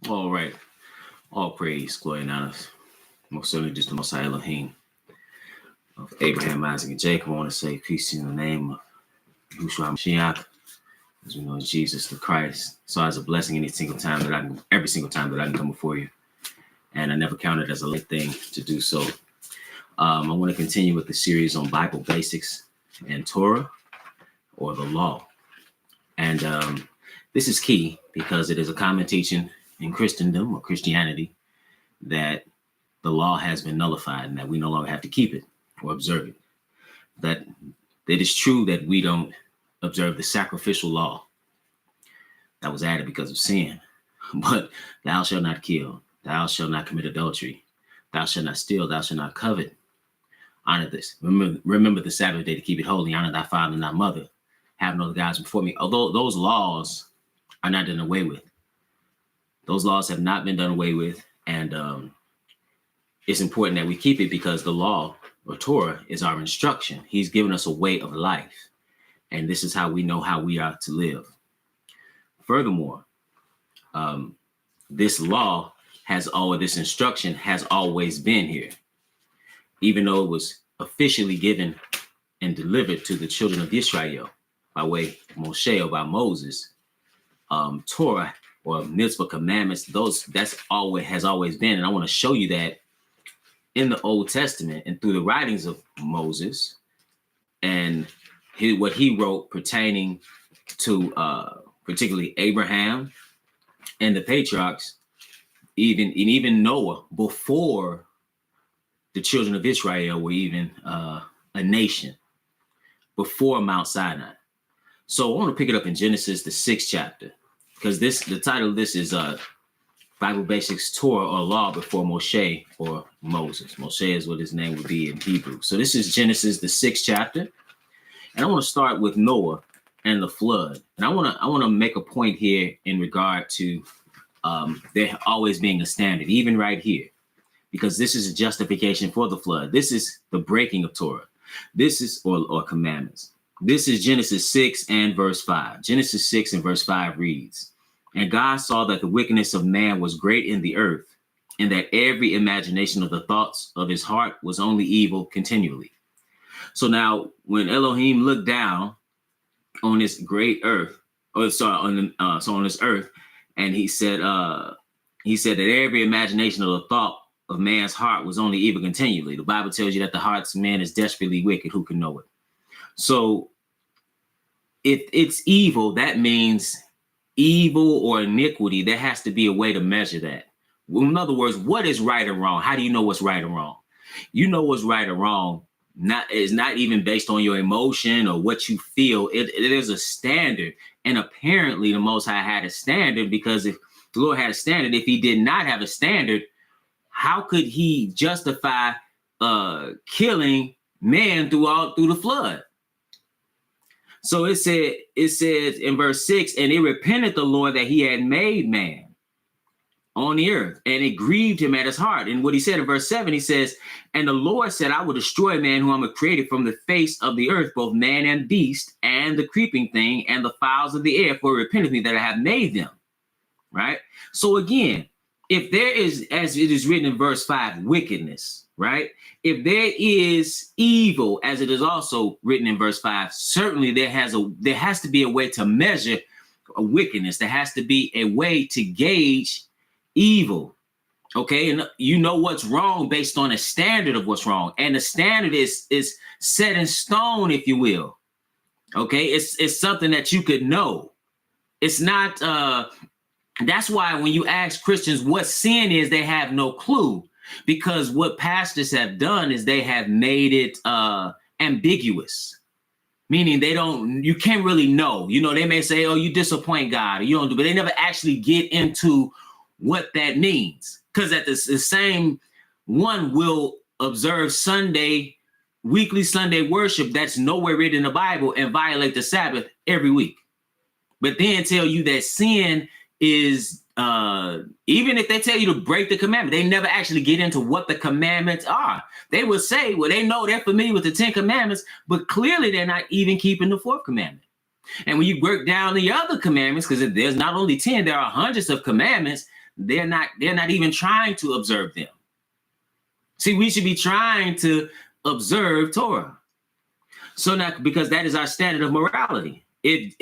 All right. All praise, glory, and honor. Most certainly just the Most High Elohim of Abraham, Isaac, and Jacob. I want to say peace in the name of Yahushua Mashiach, as we know Jesus the Christ. So it's a blessing every single time that I can come before you. And I never count it as a light thing to do so. I want to continue with the series on Bible basics and Torah, or the law. And this is key because it is a common teaching in Christendom or Christianity that the law has been nullified and that we no longer have to keep it or observe it. That it is true that we don't observe the sacrificial law that was added because of sin. But thou shalt not kill, thou shalt not commit adultery, thou shalt not steal, thou shalt not covet. Honor this. Remember the Sabbath day to keep it holy. Honor thy father and thy mother. Have no other gods before me. Although those laws are not done away with. Those laws have not been done away with. And it's important that we keep it because the law or Torah is our instruction. He's given us a way of life. And this is how we know how we are to live. Furthermore, this instruction has always been here. Even though it was officially given and delivered to the children of Israel by way of Moshe or by Moses, Torah or mitzvah commandments, has always been. And I want to show you that in the Old Testament and through the writings of Moses and what he wrote pertaining to particularly Abraham and the Patriarchs, even Noah, before the children of Israel were even a nation, before Mount Sinai. So I want to pick it up in Genesis, the 6th chapter, because the title of this is Bible Basics, Torah or Law before Moshe or Moses. Moshe is what his name would be in Hebrew. So this is Genesis, the 6th chapter. And I want to start with Noah and the flood. And I want to make a point here in regard to there always being a standard, even right here, because this is a justification for the flood. This is the breaking of Torah. This is or commandments. This is Genesis 6 and verse 5. Genesis 6 and verse 5 reads, "And God saw that the wickedness of man was great in the earth, and that every imagination of the thoughts of his heart was only evil continually." So now when Elohim looked down on this great earth, on this earth, and he said that every imagination of the thought of man's heart was only evil continually. The Bible tells you that the hearts of man is desperately wicked. Who can know it? So if it's evil, that means evil or iniquity. There has to be a way to measure that. In other words, what is right or wrong? How do you know what's right or wrong? You know what's right or wrong. It's not even based on your emotion or what you feel. It is a standard. And apparently the Most High had a standard, because if the Lord had a standard, if he did not have a standard, how could he justify killing man through the flood? So it says in verse 6, "And it repented the Lord that he had made man on the earth, and it grieved him at his heart." And what he said in verse 7, he says, "And the Lord said, I will destroy man whom I have created from the face of the earth, both man and beast, and the creeping thing, and the fowls of the air, for it repented me that I have made them." Right? So again, if there is, as it is written in verse 5, wickedness, right? If there is evil, as it is also written in verse 5, certainly there has to be a way to measure a wickedness. There has to be a way to gauge evil. Okay, and you know what's wrong based on a standard of what's wrong. And the standard is set in stone, if you will. Okay, it's something that you could know. It's not that's why when you ask Christians what sin is, they have no clue, because what pastors have done is they have made it ambiguous, meaning you can't really know. You know, they may say, "Oh, you disappoint God," or "You don't do," but they never actually get into what that means, because at the same one will observe weekly Sunday worship that's nowhere written in the Bible and violate the Sabbath every week, but then tell you that sin is even if they tell you to break the commandment, they never actually get into what the commandments are. They would say, well, they know they're familiar with the 10 commandments, but clearly they're not even keeping the 4th commandment. And when you break down the other commandments, because there's not only 10, there are hundreds of commandments, they're not even trying to observe them. See, we should be trying to observe Torah. So now, because that is our standard of morality. If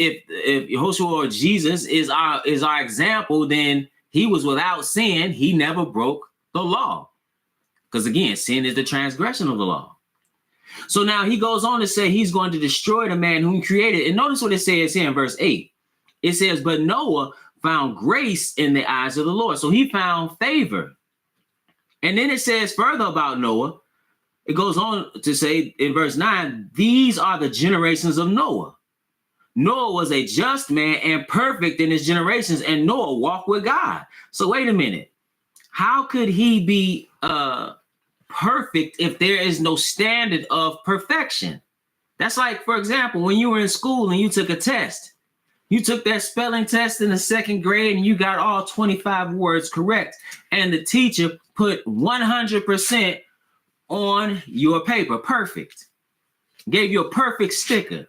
Yehoshua or Jesus is our example, then he was without sin. He never broke the law. Because again, sin is the transgression of the law. So now he goes on to say he's going to destroy the man whom he created. And notice what it says here in verse 8. It says, but Noah found grace in the eyes of the Lord. So he found favor. And then it says further about Noah. It goes on to say in verse 9, these are the generations of Noah. Noah was a just man and perfect in his generations, and Noah walked with God. So wait a minute. How could he be perfect if there is no standard of perfection? That's like, for example, when you were in school and you took a test. You took that spelling test in the second grade and you got all 25 words correct. And the teacher put 100% on your paper. Perfect. Gave you a perfect sticker.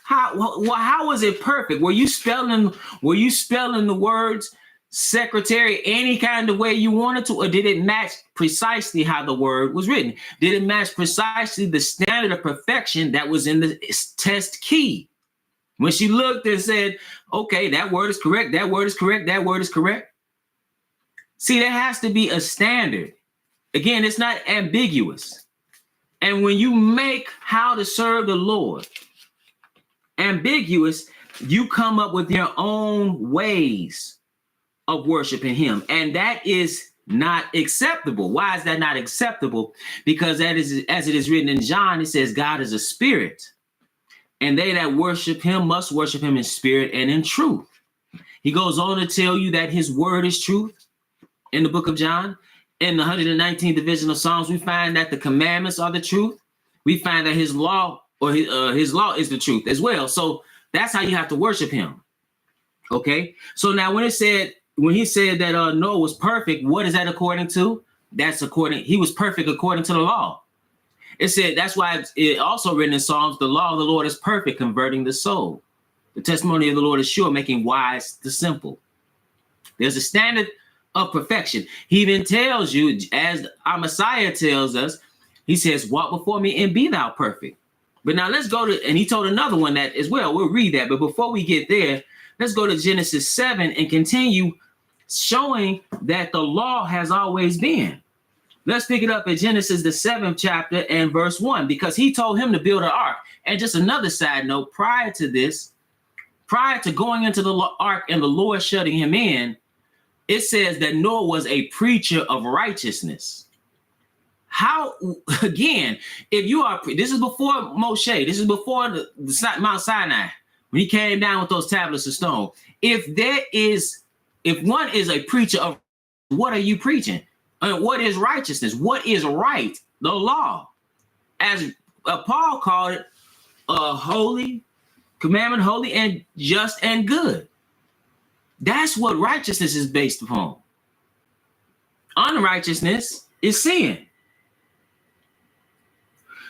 How was it perfect? Were you spelling the words secretary any kind of way you wanted to, or did it match precisely how the word was written? Did it match precisely the standard of perfection that was in the test key? When she looked and said, okay, that word is correct, that word is correct, that word is correct. See, there has to be a standard. Again, it's not ambiguous. And when you make how to serve the Lord ambiguous, you come up with your own ways of worshiping him. And that is not acceptable. Why is that not acceptable? Because that is, as it is written in John, it says God is a spirit. And they that worship him must worship him in spirit and in truth. He goes on to tell you that his word is truth in the book of John. In the 119th division of Psalms, we find that the commandments are the truth. We find that his law his law is the truth as well. So that's how you have to worship him. Okay. So now when he said that Noah was perfect, what is that according to? He was perfect according to the law. It said, that's why it also written in Psalms, the law of the Lord is perfect, converting the soul. The testimony of the Lord is sure, making wise the simple. There's a standard of perfection. He even tells you, as our Messiah tells us, he says, walk before me and be thou perfect. But now let's go to, and he told another one that as well. We'll read that. But before we get there, let's go to Genesis 7 and continue showing that the law has always been. Let's pick it up at Genesis, the 7th chapter and verse 1, because he told him to build an ark. And just another side note, prior to going into the ark and the Lord shutting him in, it says that Noah was a preacher of righteousness. How, again, if you are, this is before Moshe, this is before the Mount Sinai, when he came down with those tablets of stone. If one is a preacher of, what are you preaching? What is righteousness? What is right? The law. As Paul called it, holy, commandment, holy, and just and good. That's what righteousness is based upon. Unrighteousness is sin.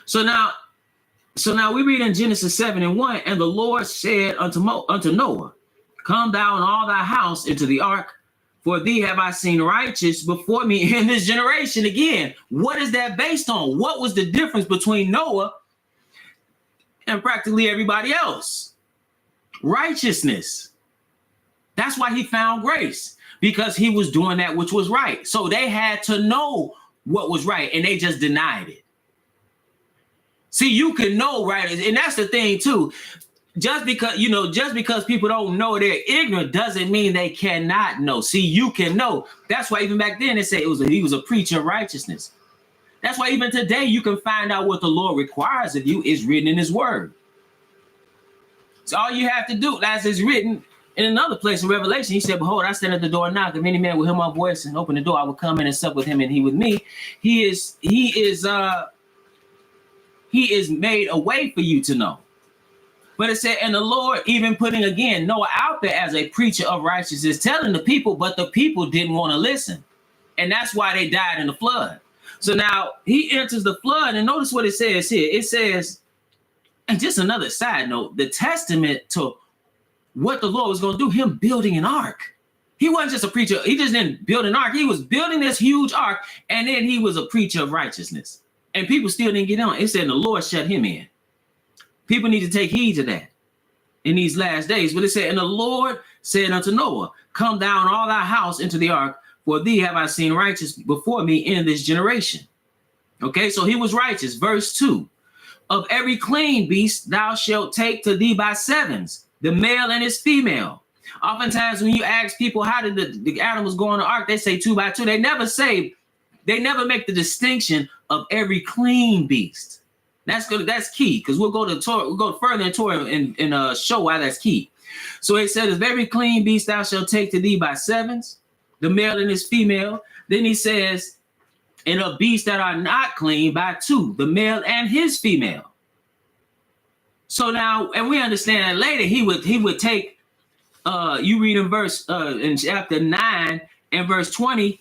So now we read in Genesis 7 and 1, and the Lord said unto Noah, come thou and all thy house into the ark, for thee have I seen righteous before me in this generation. Again, what is that based on? What was the difference between Noah and practically everybody else? Righteousness. That's why he found grace, because he was doing that which was right. So they had to know what was right, and they just denied it. See, you can know right, and that's the thing too. Just because people don't know they're ignorant doesn't mean they cannot know. See, you can know. That's why even back then they say he was a preacher of righteousness. That's why even today you can find out what the Lord requires of you is written in his word. So all you have to do, as is written in another place in Revelation, he said, behold, I stand at the door and knock. If any man will hear my voice and open the door, I will come in and sup with him and he with me. He is made a way for you to know. But it said, and the Lord even putting again Noah out there as a preacher of righteousness, telling the people, but the people didn't want to listen. And that's why they died in the flood. So now he enters the flood, and notice what it says here. It says, and just another side note, the testament to what the Lord was going to do, him building an ark. He wasn't just a preacher. He just didn't build an ark. He was building this huge ark, and then he was a preacher of righteousness. And people still didn't get on. It said the Lord shut him in. People need to take heed to that in these last days. But it said, and the Lord said unto Noah, come down all thy house into the ark, for thee have I seen righteous before me in this generation. Okay, so he was righteous. Verse 2, of every clean beast thou shalt take to thee by sevens, the male and his female. Oftentimes when you ask people how did the animals go on the ark, they say 2 by 2. They never make the distinction of every clean beast. That's good. That's key, because we'll go to Torah. We'll go further in Torah and show why that's key. So it says, of every clean beast thou shalt take to thee by sevens, the male and his female. Then he says, and of beasts that are not clean by 2, the male and his female. So now, and we understand that later he would take. You read in chapter 9 and verse 20.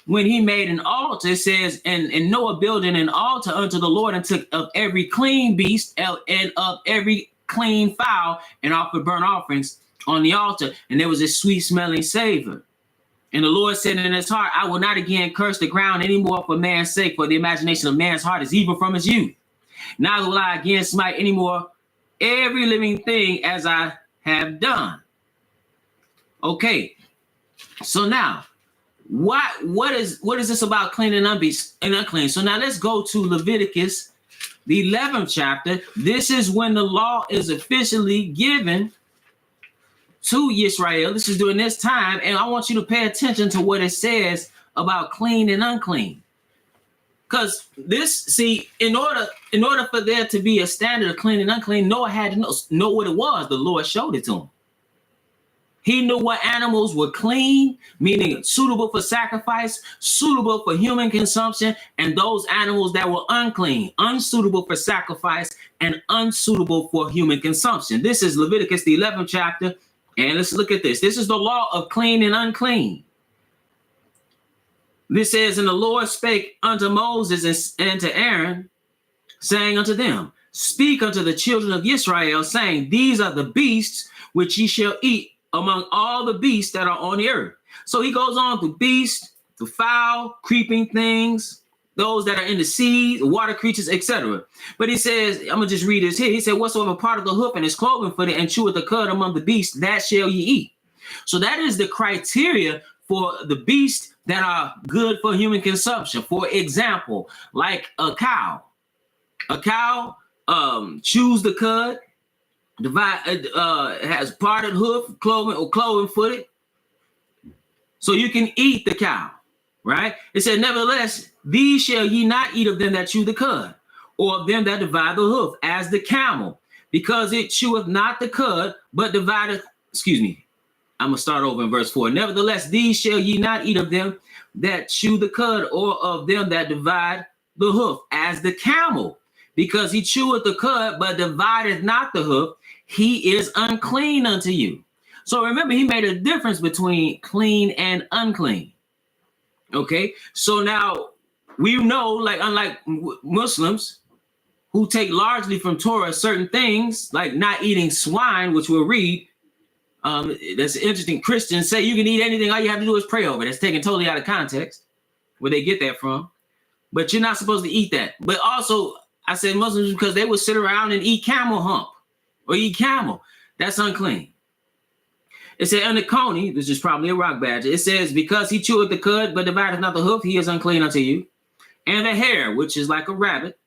When he made an altar, it says, and Noah building an altar unto the Lord, and took of every clean beast and of every clean fowl, and offered burnt offerings on the altar. And there was a sweet smelling savor. And the Lord said in his heart, I will not again curse the ground anymore for man's sake, for the imagination of man's heart is evil from his youth. Neither will I again smite anymore every living thing as I have done. Okay, so now, what is this about clean and unclean? So now let's go to Leviticus, the 11th chapter. This is when the law is officially given to Israel. This is during this time, and I want you to pay attention to what it says about clean and unclean. Because in order for there to be a standard of clean and unclean, Noah had to know what it was. The Lord showed it to him. He knew what animals were clean, meaning suitable for sacrifice, suitable for human consumption, and those animals that were unclean, unsuitable for sacrifice, and unsuitable for human consumption. This is Leviticus, the 11th chapter, and let's look at this. This is the law of clean and unclean. This says, and the Lord spake unto Moses and to Aaron, saying unto them, speak unto the children of Israel, saying, these are the beasts which ye shall eat among all the beasts that are on the earth. So he goes on to beasts, to fowl, creeping things, those that are in the sea, water creatures, etc. But he says, I'm going to just read this here. He said, whatsoever part of the hoof and is cloven footed and cheweth the cud among the beasts, that shall ye eat. So that is the criteria for the beasts that are good for human consumption. For example, like a cow. A cow chews the cud, has parted hoof, cloven footed, so you can eat the cow, right? It said, nevertheless, these shall ye not eat of them that chew the cud, or of them that divide the hoof, as the camel, because it cheweth not the cud, but divideth. I'm gonna start over in verse 4. Nevertheless, these shall ye not eat of them that chew the cud, or of them that divide the hoof, as the camel, because he cheweth the cud, but divideth not the hoof. He is unclean unto you. So remember, he made a difference between clean and unclean. Okay, so now we know, like, unlike Muslims who take largely from Torah certain things, like not eating swine, which we'll read. That's interesting. Christians say you can eat anything. All you have to do is pray over it. That's taken totally out of context, where they get that from. But you're not supposed to eat that. But also, I said Muslims because they would sit around and eat camel hump. Or eat camel. That's unclean. It said, and the coney, this is probably a rock badger. It says, because he cheweth the cud, but divideth not the hoof, he is unclean unto you. And the hare, which is like a rabbit,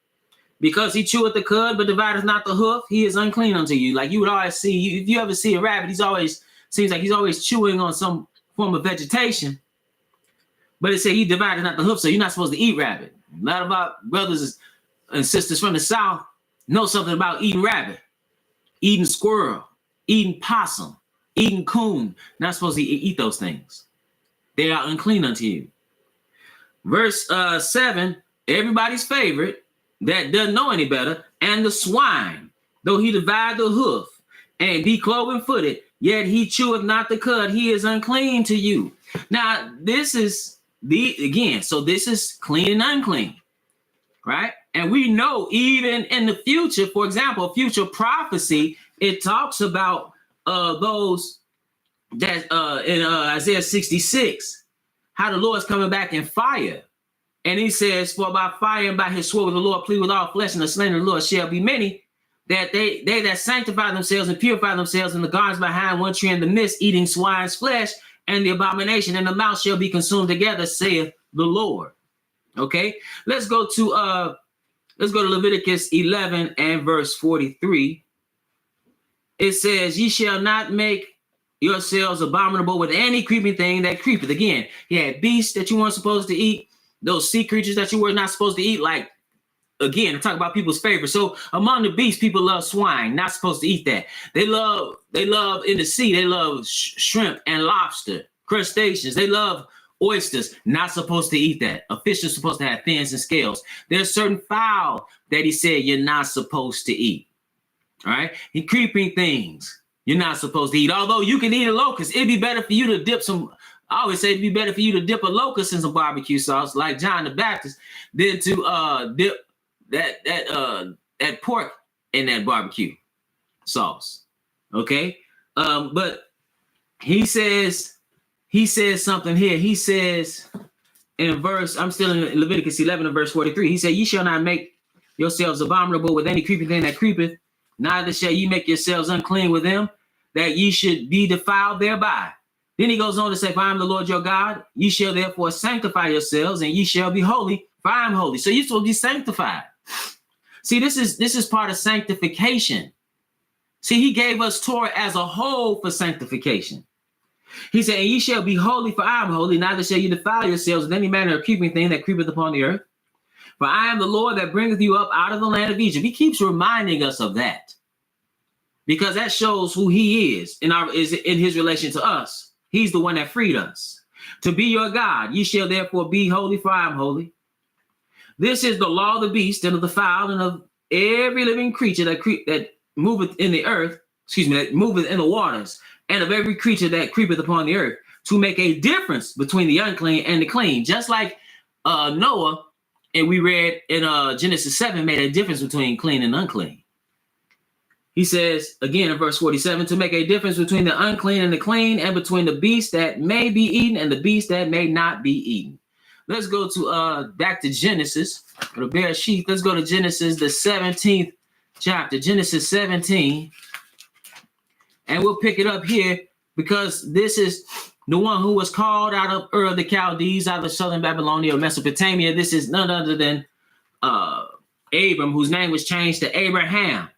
because he cheweth the cud, but divideth not the hoof, he is unclean unto you. Like you would always see, if you ever see a rabbit, seems like he's always chewing on some form of vegetation. But it said he divided not the hoof, so you're not supposed to eat rabbit. A lot of our brothers and sisters from the South know something about eating rabbit. Eating squirrel, eating possum, eating coon. Not supposed to eat those things. They are unclean unto you. Verse 7, everybody's favorite that doesn't know any better, and the swine, though he divide the hoof and be cloven footed, yet he cheweth not the cud, he is unclean to you. Now, this is this is clean and unclean, right? And we know even in the future, for example, future prophecy, it talks about those that in Isaiah 66, how the Lord's coming back in fire. And he says, for by fire and by his sword will the Lord plead with all flesh, and the slain of the Lord shall be many, that they that sanctify themselves and purify themselves in the gardens behind one tree in the midst, eating swine's flesh, and the abomination and the mouth shall be consumed together, saith the Lord. Okay, let's go to Leviticus 11 and verse 43. It says, ye shall not make yourselves abominable with any creeping thing that creepeth. Again, he had beasts that you weren't supposed to eat, those sea creatures that you were not supposed to eat, like, again, talk about people's favorite. So among the beasts, people love swine, not supposed to eat that. They love in the sea, they love shrimp and lobster, crustaceans. They love oysters, not supposed to eat that. A fish is supposed to have fins and scales. There's certain fowl that he said you're not supposed to eat. All right. And creeping things you're not supposed to eat. Although you can eat a locust, it'd be better for you to dip some. I always say it'd be better for you to dip a locust in some barbecue sauce, like John the Baptist, than to dip that pork in that barbecue sauce. Okay. But he says something here. He says in verse, I'm still in Leviticus 11 and verse 43. He said, ye shall not make yourselves abominable with any creeping thing that creepeth, neither shall ye make yourselves unclean with them, that ye should be defiled thereby. Then he goes on to say, for I am the Lord your God. Ye shall therefore sanctify yourselves, and ye shall be holy, for I am holy. So you're supposed to be sanctified. See, this is part of sanctification. See, he gave us Torah as a whole for sanctification. He said, and ye shall be holy, for I am holy, neither shall you defile yourselves with any manner of creeping thing that creepeth upon the earth. For I am the Lord that bringeth you up out of the land of Egypt. He keeps reminding us of that, because that shows who he is in his relation to us. He's the one that freed us. To be your God, ye shall therefore be holy, for I am holy. This is the law of the beast and of the fowl and of every living creature that moveth in the earth, that moveth in the waters, and of every creature that creepeth upon the earth, to make a difference between the unclean and the clean. Just like Noah, and we read in Genesis 7, made a difference between clean and unclean. He says, again in verse 47, to make a difference between the unclean and the clean, and between the beast that may be eaten and the beast that may not be eaten. Let's go to back to Genesis, or the Bereshith. Let's go to Genesis, the 17th chapter, Genesis 17. And we'll pick it up here, because this is the one who was called out of Ur of the Chaldees, out of southern Babylonia or Mesopotamia. This is none other than Abram, whose name was changed to Abraham.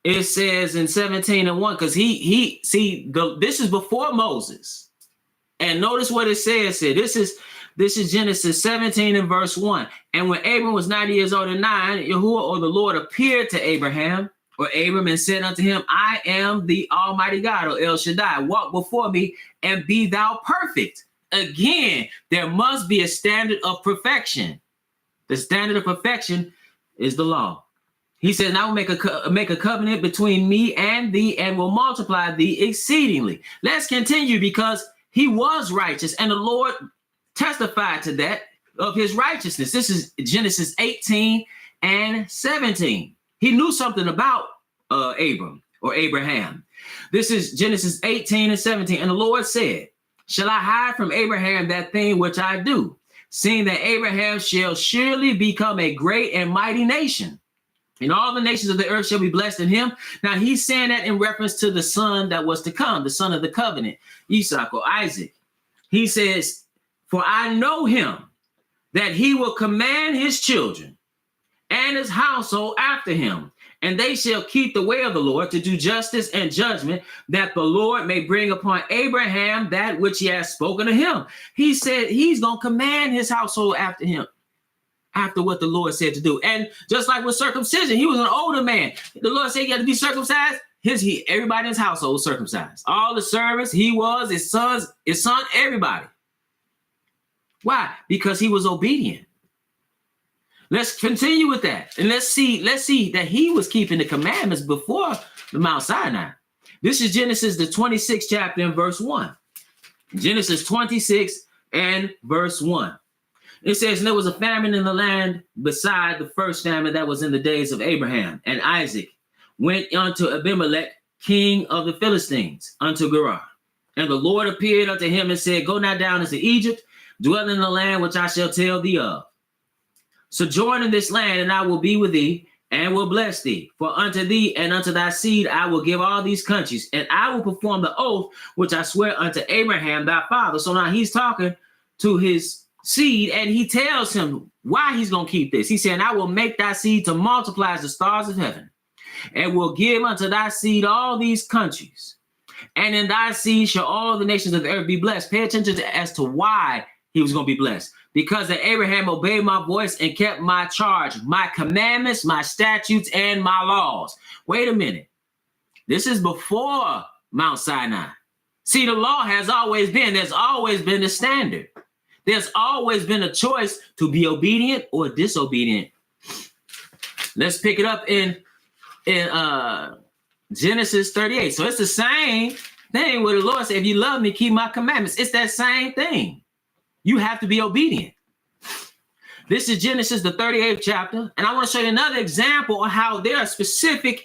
It says in 17:1, because this is before Moses. And notice what it says here. This is Genesis 17 and verse 1. And when Abram was 90 years old and 9, Yahuwah, or the Lord, appeared to Abraham, or Abram, and said unto him, I am the Almighty God, or El Shaddai. Walk before me and be thou perfect. Again, there must be a standard of perfection. The standard of perfection is the law. He says, and I will make a covenant between me and thee, and will multiply thee exceedingly. Let's continue, because he was righteous, and the Lord testified to that, of his righteousness. This is Genesis 18 and 17. He knew something about Abram, or Abraham. This is Genesis 18 and 17. And the Lord said, shall I hide from Abraham that thing which I do, seeing that Abraham shall surely become a great and mighty nation, and all the nations of the earth shall be blessed in him. Now he's saying that in reference to the son that was to come, the son of the covenant, Isaac or Isaac. He says, for I know him, that he will command his children and his household after him, and they shall keep the way of the Lord, to do justice and judgment, that the Lord may bring upon Abraham that which he has spoken to him. He said he's going to command his household after him, after what the Lord said to do. And just like with circumcision, he was an older man. The Lord said he had to be circumcised. Everybody in his household was circumcised. All the servants, his son, everybody. Why? Because he was obedient. Let's continue with that. And let's see that he was keeping the commandments before the Mount Sinai. This is Genesis, the 26th chapter and verse 1. Genesis 26 and verse 1. It says, and there was a famine in the land beside the first famine that was in the days of Abraham. And Isaac went unto Abimelech king of the Philistines, unto Gerar. And the Lord appeared unto him and said, Go not down into Egypt, dwell in the land which I shall tell thee of. Sojourn in this land, and I will be with thee, and will bless thee. For unto thee and unto thy seed I will give all these countries, and I will perform the oath which I swear unto Abraham thy father. So now he's talking to his seed, and he tells him why he's going to keep this. He said, I will make thy seed to multiply as the stars of heaven, and will give unto thy seed all these countries. And in thy seed shall all the nations of the earth be blessed. Pay attention as to why he was going to be blessed. Because that Abraham obeyed my voice and kept my charge, my commandments, my statutes, and my laws. Wait a minute. This is before Mount Sinai. See, the law has always been, there's always been the standard. There's always been a choice to be obedient or disobedient. Let's pick it up in Genesis 38. So it's the same thing where the Lord said, if you love me, keep my commandments. It's that same thing. You have to be obedient. This is Genesis, the 38th chapter. And I want to show you another example of how there are specific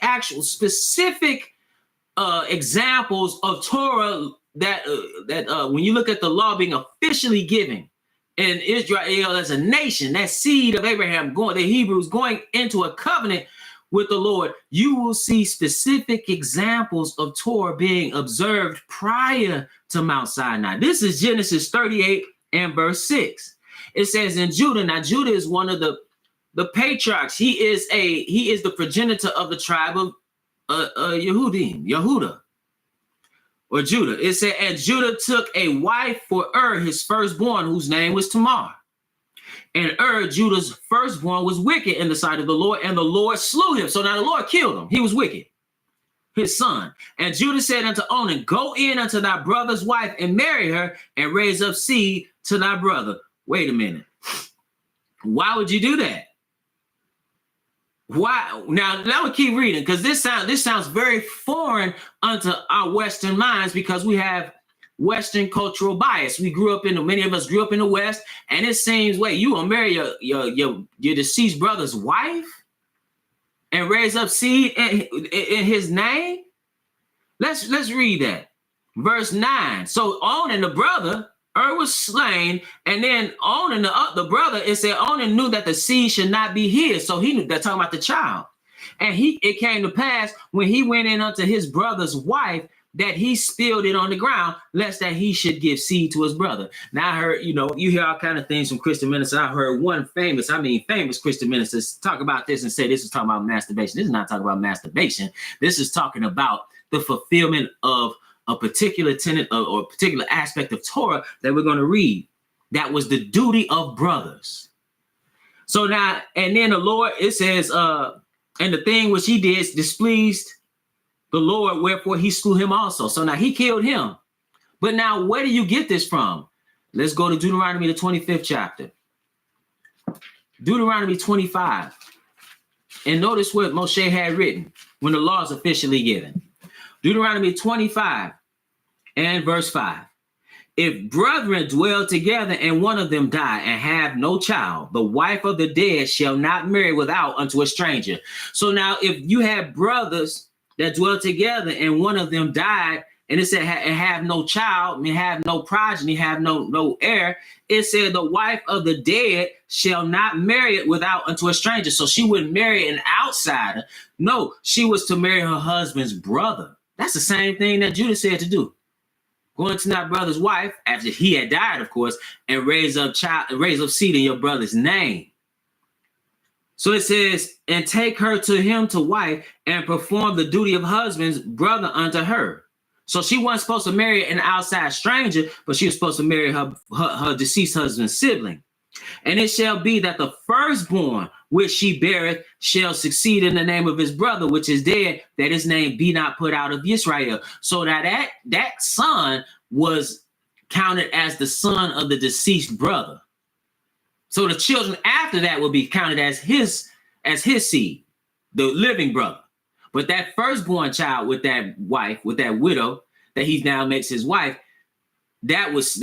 examples of Torah that when you look at the law being officially given in Israel as a nation, that seed of Abraham the Hebrews going into a covenant with the Lord, you will see specific examples of Torah being observed prior to Mount Sinai. This is Genesis 38 and verse 6. It says in Judah, now Judah is one of the patriarchs. He is the progenitor of the tribe of Yehuda, or Judah. It said, and Judah took a wife for his firstborn, whose name was Tamar. And Judah's firstborn, was wicked in the sight of the Lord, and the Lord slew him. So now the Lord killed him. He was wicked, his son. And Judah said unto Onan, Go in unto thy brother's wife and marry her, and raise up seed to thy brother. Wait a minute. Why would you do that? Why? Now I would keep reading, because this sounds very foreign unto our Western minds, because we have Western cultural bias. Many of us grew up in the West, and it seems, wait, you gonna marry your deceased brother's wife and raise up seed in his name? Let's read that. Verse 9. So Onan, the brother, was slain, and then Onan, the brother, it said Onan knew that the seed should not be his. So he knew, they're talking about the child. And it came to pass when he went in unto his brother's wife, that he spilled it on the ground, lest that he should give seed to his brother. Now I heard, you hear all kind of things from Christian ministers. I heard one famous Christian ministers talk about this and say this is talking about masturbation. This is not talking about masturbation. This is talking about the fulfillment of a particular tenet or a particular aspect of Torah that we're going to read. That was the duty of brothers. So now, and then the Lord, it says, and the thing which he did displeased the Lord, wherefore he slew him also. So now he killed him. But now where do you get this from? Let's go to Deuteronomy, the 25th chapter. Deuteronomy 25. And notice what Moshe had written when the law is officially given. Deuteronomy 25 and verse 5. If brethren dwell together and one of them die and have no child, the wife of the dead shall not marry without unto a stranger. So now if you have brothers that dwell together and one of them died, and it said have no child, have no progeny, have no heir, it said the wife of the dead shall not marry it without unto a stranger. So she wouldn't marry an outsider. No, she was to marry her husband's brother. That's the same thing that Judah said to do. Go into thy brother's wife after he had died, of course, and raise up seed in your brother's name. So it says, and take her to him to wife and perform the duty of husband's brother unto her. So she wasn't supposed to marry an outside stranger, but she was supposed to marry her deceased husband's sibling. And it shall be that the firstborn which she beareth shall succeed in the name of his brother, which is dead, that his name be not put out of Israel. So that son was counted as the son of the deceased brother. So the children after that will be counted as his seed, the living brother. But that firstborn child with that wife, with that widow that he now makes his wife, that was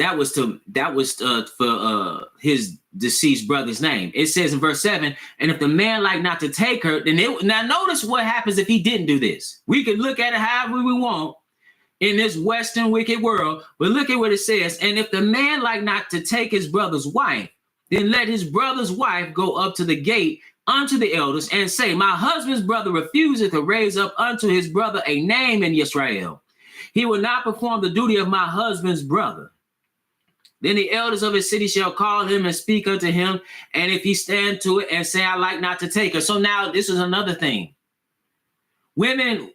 for his deceased brother's name. It says in verse 7, and if the man like not to take her, then now notice what happens if he didn't do this. We could look at it however we want in this Western wicked world, but look at what it says. And if the man like not to take his brother's wife, then let his brother's wife go up to the gate unto the elders and say, my husband's brother refuseth to raise up unto his brother a name in Israel. He will not perform the duty of my husband's brother. Then the elders of his city shall call him and speak unto him. And if he stand to it and say, I like not to take her. So now this is another thing. Women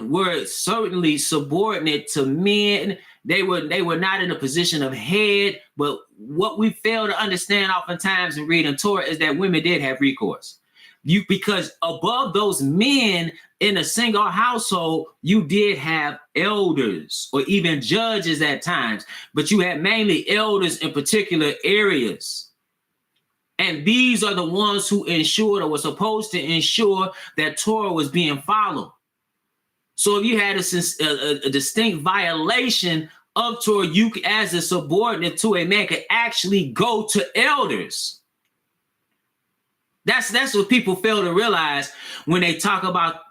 were certainly subordinate to men. They were not in a position of head. But what we fail to understand oftentimes in reading Torah is that women did have recourse. Because above those men in a single household, you did have elders or even judges at times, but you had mainly elders in particular areas. And these are the ones who ensured or were supposed to ensure that Torah was being followed. So if you had a distinct violation of Torah, you as a subordinate to a man could actually go to elders. That's what people fail to realize when they talk about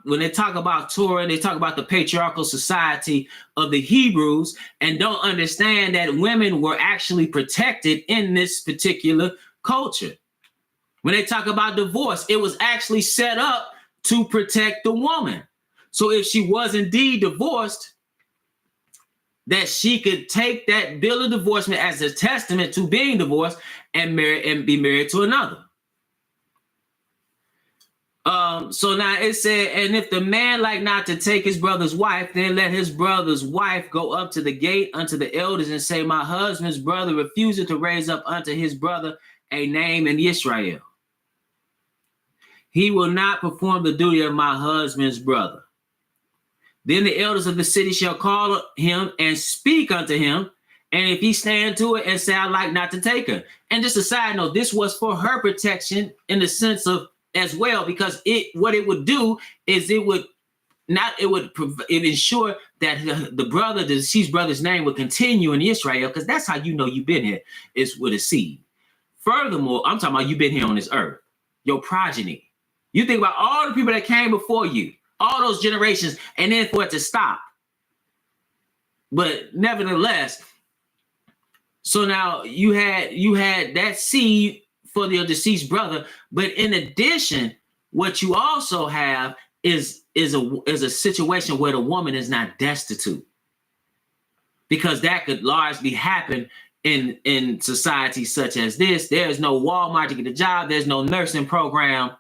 Torah and they talk about the patriarchal society of the Hebrews and don't understand that women were actually protected in this particular culture. When they talk about divorce, it was actually set up to protect the woman. So if she was indeed divorced, that she could take that bill of divorcement as a testament to being divorced and be married to another. So now it said, and if the man like not to take his brother's wife, then let his brother's wife go up to the gate unto the elders and say, my husband's brother refused to raise up unto his brother a name in Israel. He will not perform the duty of my husband's brother. Then the elders of the city shall call him and speak unto him. And if he stand to it and say, I like not to take her. And just a side note, this was for her protection in the sense of as well, because what it would do is it would ensure that the brother, the deceased brother's name would continue in Israel, because that's how you know you've been here, is with a seed. Furthermore, I'm talking about you've been here on this earth, your progeny. You think about all the people that came before you, all those generations, and then for it to stop. But nevertheless, so now you had that seed for your deceased brother, but in addition, what you also have is a situation where the woman is not destitute, because that could largely happen in societies such as this. There's no Walmart to get a job. There's no nursing program.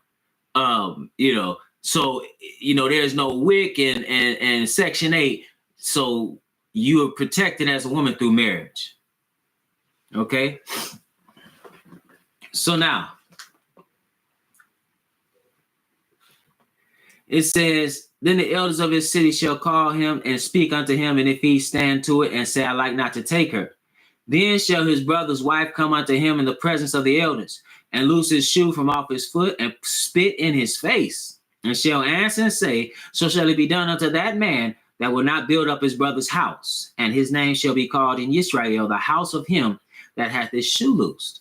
So there's no WIC and Section 8. So you are protected as a woman through marriage. Okay. So now it says, then the elders of his city shall call him and speak unto him. And if he stand to it and say, I like not to take her, then shall his brother's wife come unto him in the presence of the elders and loose his shoe from off his foot and spit in his face, and shall answer and say, so shall it be done unto that man that will not build up his brother's house. And his name shall be called in Israel, the house of him that hath his shoe loosed.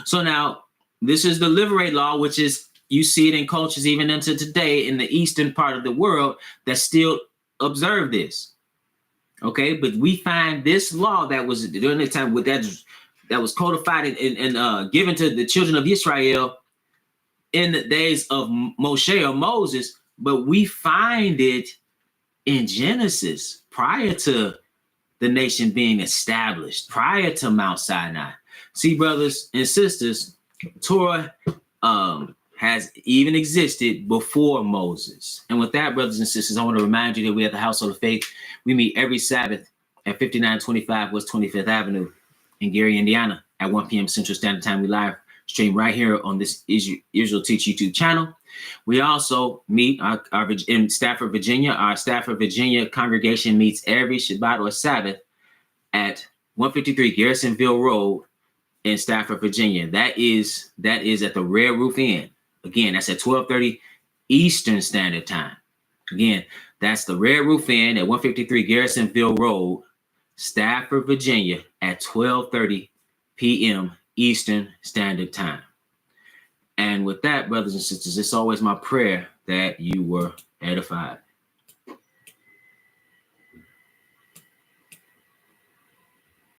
So now this is the Levirate law, which is, you see it in cultures even into today in the eastern part of the world that still observe this. Okay, but we find this law that was during the time with that was codified and given to the children of Israel in the days of Moshe or Moses, but we find it in Genesis prior to the nation being established, prior to Mount Sinai. See, brothers and sisters, Torah has even existed before Moses. And with that, brothers and sisters, I want to remind you that we at the Household of Faith, we meet every Sabbath at 5925 West 25th Avenue in Gary, Indiana at 1 p.m. Central Standard Time. We live stream right here on this Israel Teach YouTube channel. We also meet in Stafford, Virginia. Our Stafford, Virginia congregation meets every Shabbat or Sabbath at 153 Garrisonville Road in Stafford, Virginia. That is at the Red Roof Inn. Again, that's at 12:30 Eastern Standard Time. Again, that's the Red Roof Inn at 153 Garrisonville Road Stafford, Virginia, at 12:30 p.m. Eastern Standard Time. And with that, brothers and sisters, it's always my prayer that you were edified.